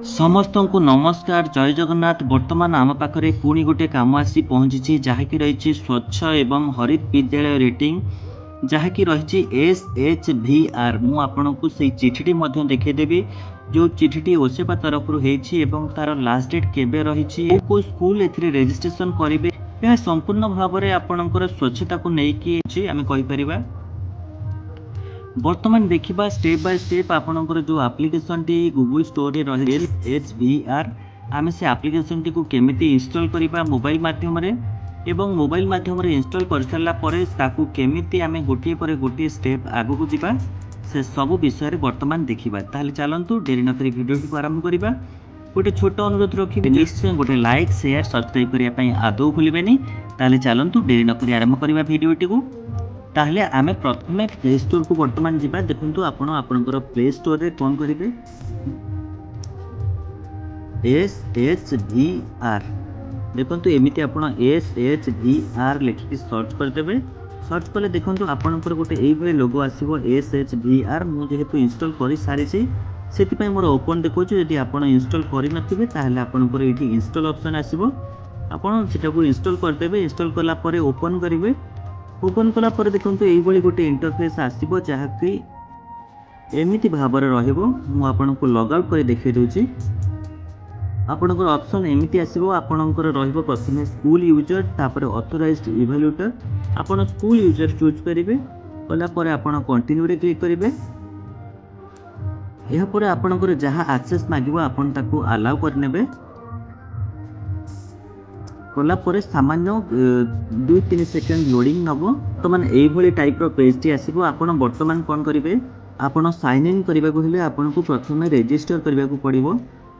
समस्त को नमस्कार जय जगन्नाथ। वर्तमान आम पाखे पुणी गोटे कम आसी पहुँची जहाँकि रही स्वच्छ एवं हरित विद्यालय रेटिंग जहाँकि रही SHVR। मुझे से चिठी देखीदेवी जो चिठी ओसेपा तरफ तार लास्ट डेट केबे रही को स्कूल एजिस्ट्रेशन करेंगे यह संपूर्ण भाव में आपणकर स्वच्छता को लेकिन आम कहीपर। बर्तमान देखा स्टेप बाय स्टेप आपणकर जो एप्लिकेशन टी गूगल स्टोर रे रही SHVR आम से एप्लिकेशन टी को केमिति इंस्टॉल करबा मोबाइल माध्यम रे एवं मोबाइल माध्यम रे इंस्टॉल कर सारा पर ताकू केमिति आम गोटे पर गोटे स्टेप आगू को जीवा से सब विषय रे वर्तमान देखिबा। ताहले चलंतु डेरी न करी वीडियो को आरंभ करबा। गोटे छोट अनुरोध रखी निश्चय गोटे लाइक शेयर सब्सक्राइब करने पई आदौ भूलिबेनी। ताहले चलंतु डेरी न करी आरंभ करबा वीडियोटी को। ताहले आमे प्रथमे प्ले स्टोर को वर्तमान जीवा। देखंतु आपण आपनकर प्ले स्टोर रे कोन करिवे SHVR देखंतु एमिति आपण SHVR लिखि सर्च कर देबे। सर्च कले देखंतु आपनकर गोटे एई भली लोगो आसीबो SHVR। मु जेहेतु इंस्टॉल करि सारी छी सेति पई मोर ओपन देखौछु। यदि आपण इंस्टॉल करि नथिबे ताहले आपनकर एठी इंस्टॉल ऑप्शन आसीबो। आपण सेटा को इंस्टॉल कर देबे। इंस्टॉल कला परे ओपन करिवे। ओपन कला पर देखंतु एई भली गोटे इंटरफेस आसीबो जहा कि एमिति भाबरे रहइबो। मु आपनको लॉग आउट कर देखै दोछि। आपनकर ऑप्शन एमिति आसीबो। आपनकर रहइबो प्रथमे स्कूल यूजर तापर ऑथराइज्ड इवैल्यूएटर। आपण स्कूल यूजर चूज करिवे। कला पर आपण कंटिन्यू रे क्लिक करिवे। एहा पर आपनकर जहा एक्सेस मागिबो आपण ताको अलाउ करनेबे। कला पर सामान्य 2-3 सेकंड लोडिंग नबो। तो माने एई भली टाइप रो पेज टी आसीबो। आपण वर्तमान कोन करिवे आपण साइन इन करबा को हेले आपण को प्रथमे रजिस्टर करबा को पड़िबो।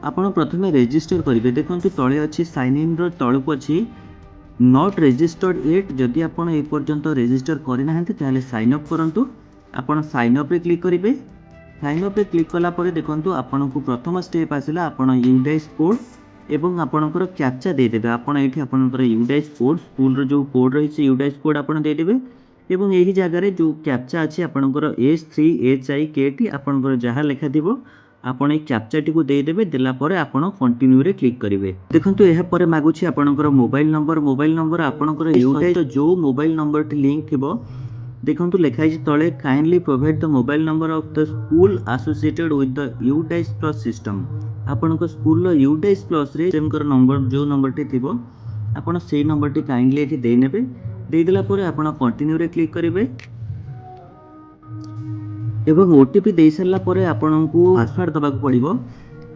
आपण प्रथमे रजिस्टर करिवे। देखंतु तळे अछि साइन इन रो तळको अछि नॉट रजिस्टर्ड येट। जदि आपण ए पर्यंत रजिस्टर करि नाहंती ताले साइन अप करंतु। आपण साइन अप रे क्लिक करिवे। साइन अप रे क्लिक कला परे देखंतु आपण को प्रथम स्टेप आसिला। आपण यूडाइस कोड एवं आपणकर कैप्चा दे देबे। आपण एठी आपणकर यूडाइस कोड स्कूल रो जो कोड रही छै यूडाइस कोड आपण दे देबे। एवं एही जगह रे जो कैप्चा अछि आपणकर S3HIKT आपणकर जहा लिखा दिबो आपण ए कैप्चा टी को दे देबे। देला परे आपण कंटिन्यू रे क्लिक करिवे। देखंतु एहा परे मागुछि आपणकर मोबाइल नंबर आपणकर यूडाइस जो मोबाइल नंबर टी लिंक थिबो देखंतु लिखा है तळे kindly provide the mobile number of the school associated with the UDISE plus system. आपनको स्कूल रो यूडाइस प्लस रे सेमकर नंबर जो नंबर टी थिबो आपण सेही नंबर टी काइंडली एठी दे नेबे। दे देला परे आपण कंटिन्यू रे क्लिक करिवे एवं ओटीपी दे सरला परे आपनको पासवर्ड दबाक पड़िबो।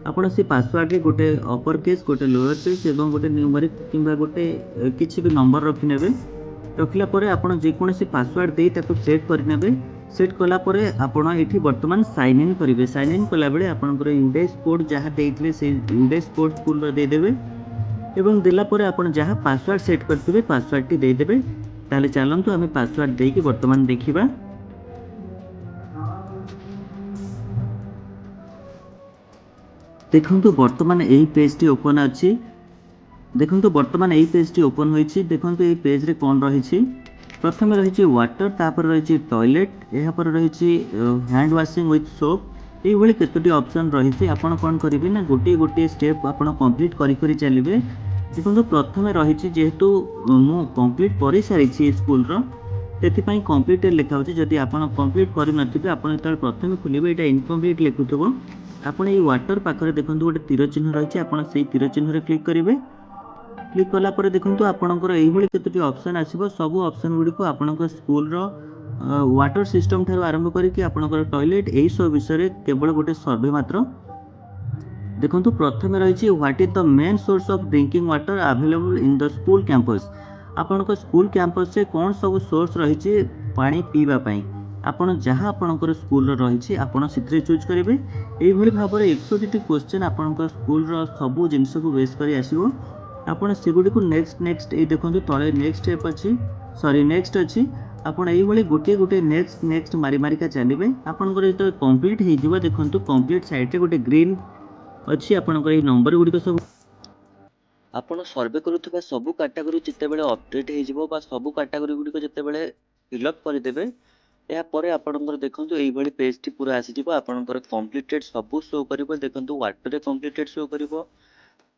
आपण से पासवर्ड रे गोटे अपर केस गोटे लोअर केस एवं गोटे न्यूमेरिक किंबा गोटे किछि भी नंबर रखि नेबे। रखला परे आपण जे कोनोसी पासवर्ड दे ताको सेट कर नेबे। सेट कला परे आपण एठी वर्तमान साइन इन करिवे। साइन इन कला बेले आपनकर यूडाइस कोड जहा देइथिले से यूडाइस कोड स्कूल रो दे देबे एवं देला परे आपण जहा पासवर्ड सेट करथिबे पासवर्ड टी दे देबे। ताले चलंतु हमें पासवर्ड दे के वर्तमान देखिबा। देखंतु वर्तमान एही पेज टी ओपन अछि। देखंतु वर्तमान एही पेज टी ओपन होईछि। देखंतु एही पेज रे कोन रही छि प्रथमे रही छि वाटर तापर रही छि टॉयलेट एहा पर रही छि हैंड वॉशिंग विथ सोप। एही भली केतोटी ऑप्शन रही छि। आपण कोन करिवे ना गोटे गोटे स्टेप आपण कंप्लीट करि करि चलिबे। देखंतु प्रथमे रही छि जेहेतु मु कंप्लीट करि सारि छि स्कूल रो तेति पई कंप्लीट लिखा होछि। जदि आपण कंप्लीट करि नथिबे आपण त प्रथमे खुलिबे एटा इनकम्प्लीट लिखुथबो। आपण एही वाटर पाखरे देखंतु गोटे तीर चिन्ह रही छि। आपण सेही तीर चिन्ह रे क्लिक करिवे। क्लिक कला पर देखंतु आपणकर एही भली केतोटी ऑप्शन आसीबो। सब ऑप्शन गुडी को आपणकर स्कूल रो वाटर सिस्टम थारो आरंभ करी कि आपणकर टॉयलेट एही सब विषय रे केवल गोटे सर्वे मात्र। देखंतु प्रथमे रही छि what is the main source of drinking water available in the school campus. आपणकर स्कूल कैंपस से कोन सब सोर्स रही छि पानी पीवा पई आपण जहा आपणकर स्कूल रो रही छि आपण सिथरे चूज करिवे। एही भली भाबरे 100 टी क्वेश्चन आपणकर स्कूल रो सब जिंस को बेस करी आसीबो। आपण सेगुडी को नेक्स्ट ए देखंतु तळे नेक्स्ट स्टेप अछि सॉरी नेक्स्ट अछि। आपण एही भली गोटे गोटे नेक्स्ट मारी मारी का चलिबे। आपणकर तो कंप्लीट हे जिवो। देखंतु कंप्लीट साइड रे गोटे ग्रीन अछि। आपणकर ए नंबर गुडी को सब आपण सर्वे करूथबा सब कैटेगरी जते बेले अपडेट हे जिवो बा सब कैटेगरी गुडी को जते बेले फिल अप करि देबे ଏହା ପରେ ଆପଣଙ୍କର ଦେଖନ୍ତୁ ଏଇଭଳି ପେଜଟି ପୁରା ଆସିଯିବ। ଆପଣଙ୍କର କମ୍ପ୍ଲିଟେଡ୍ ସବୁ ଶୋ କରିବ। ଦେଖନ୍ତୁ ୱାଟରରେ କମ୍ପ୍ଲିଟେଡ୍ ଶୋ କରିବ।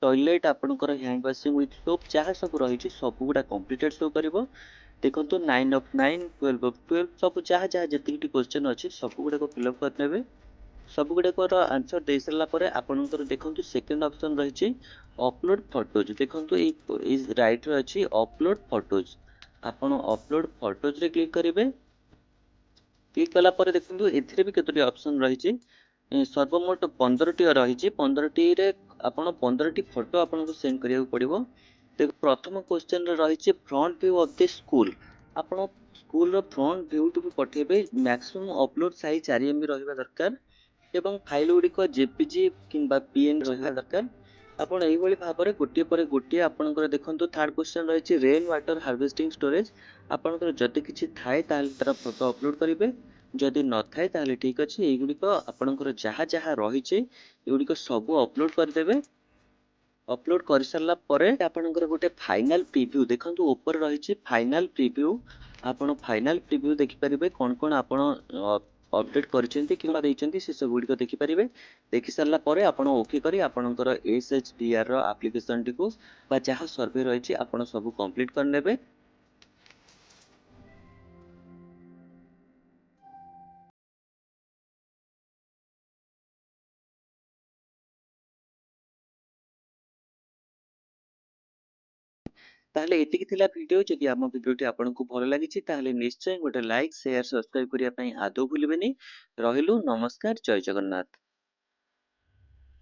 ଟଏଲେଟ୍ ଆପଣଙ୍କର ହ୍ୟାଣ୍ଡ ୱାସିଂ ୱିଥ୍ ସୋପ୍ ଯାହା ସବୁ ରହିଛି ସବୁଗୁଡ଼ା କମ୍ପ୍ଲିଟେଡ୍ ଶୋ କରିବ। ଦେଖନ୍ତୁ 9 of 9, 12 of 12 ସବୁ ଯାହା ଯେତିକି କ୍ୱେଶ୍ଚନ୍ ଅଛି ସବୁଗୁଡ଼ାକ ଫିଲ୍ଅପ୍ କରିନେବେ। ସବୁଗୁଡ଼ାକର ଆନ୍ସର୍ ଦେଇସାରିଲା ପରେ ଆପଣଙ୍କର ଦେଖନ୍ତୁ ସେକେଣ୍ଡ ଅପସନ୍ ରହିଛି ଅପଲୋଡ଼ ଫଟୋଜ୍। ଦେଖନ୍ତୁ ଏଇ ରାଇଟ୍ରେ ଅଛି ଅପଲୋଡ଼ ଫଟୋଜ୍। ଆପଣ ଅପଲୋଡ଼ ଫଟୋଜ୍ରେ କ୍ଲିକ୍ କରିବେ। କ୍ଲିକ୍ କଲା ପରେ ଦେଖନ୍ତୁ ଏଥିରେ ବି କେତୋଟି ଅପସନ୍ ରହିଛି। ସର୍ବମୋଟ 15ଟି ରହିଛି। 15ଟିରେ ଆପଣ 15ଟି ଫଟୋ ଆପଣଙ୍କୁ ସେଣ୍ଡ କରିବାକୁ ପଡ଼ିବ। ଦେଖ ପ୍ରଥମ କ୍ୱେଶ୍ଚନରେ ରହିଛି front view of the school. ଆପଣ ସ୍କୁଲର ଫ୍ରଣ୍ଟ ଭ୍ୟୁଟିକୁ ପଠାଇବେ। ମ୍ୟାକ୍ସିମମ୍ ଅପଲୋଡ଼ ସାଇଜ୍ 4 MB ରହିବା ଦରକାର ଏବଂ ଫାଇଲ୍ ଗୁଡ଼ିକ JPG କିମ୍ବା PNG ରହିବା ଦରକାର। ଆପଣ ଏଇଭଳି ଭାବରେ ଗୋଟିଏ ପରେ ଗୋଟିଏ ଆପଣଙ୍କର ଦେଖନ୍ତୁ ଥାର୍ଡ଼ କ୍ୱେଶ୍ଚନ୍ ରହିଛି ରେନ୍ ୱାଟର ହାର୍ଭେଷ୍ଟିଂ ଷ୍ଟୋରେଜ୍। ଆପଣଙ୍କର ଯଦି କିଛି ଥାଏ ତାହେଲେ ତାର ଫଟୋ ଅପଲୋଡ଼ କରିବେ, ଯଦି ନଥାଏ ତାହେଲେ ଠିକ୍ ଅଛି। ଏଇଗୁଡ଼ିକ ଆପଣଙ୍କର ଯାହା ରହିଛି ଏଗୁଡ଼ିକ ସବୁ ଅପଲୋଡ଼ କରିଦେବେ। ଅପଲୋଡ଼ କରିସାରିଲା ପରେ ଆପଣଙ୍କର ଗୋଟେ ଫାଇନାଲ୍ ପ୍ରିଭ୍ୟୁ ଦେଖନ୍ତୁ ଉପରେ ରହିଛି ଫାଇନାଲ୍ ପ୍ରିଭ୍ୟୁ। ଆପଣ ଫାଇନାଲ୍ ପ୍ରିଭ୍ୟୁ ଦେଖିପାରିବେ କ'ଣ ଆପଣ ଅପଡେଟ୍ କରିଛନ୍ତି କିମ୍ବା ଦେଇଛନ୍ତି ସେ ସବୁଗୁଡ଼ିକ ଦେଖିପାରିବେ। ଦେଖି ସାରିଲା ପରେ ଆପଣ ଓକେ କରି ଆପଣଙ୍କର SHDRର ଆପ୍ଲିକେସନଟିକୁ ବା ଯାହା ସର୍ଭେ ରହିଛି ଆପଣ ସବୁ କମ୍ପ୍ଲିଟ୍ କରିନେବେ। ତାହେଲେ ଏତିକି ଥିଲା ଭିଡ଼ିଓ। ଯଦି ଆମ ଭିଡ଼ିଓଟି ଆପଣଙ୍କୁ ଭଲ ଲାଗିଛି ତାହେଲେ ନିଶ୍ଚୟ ଗୋଟେ ଲାଇକ୍, ସେୟାର, ସବସ୍କ୍ରାଇବ୍ କରିବା ପାଇଁ ଆଦୌ ଭୁଲିବେନି। ରହିଲୁ, ନମସ୍କାର, ଜୟ ଜଗନ୍ନାଥ।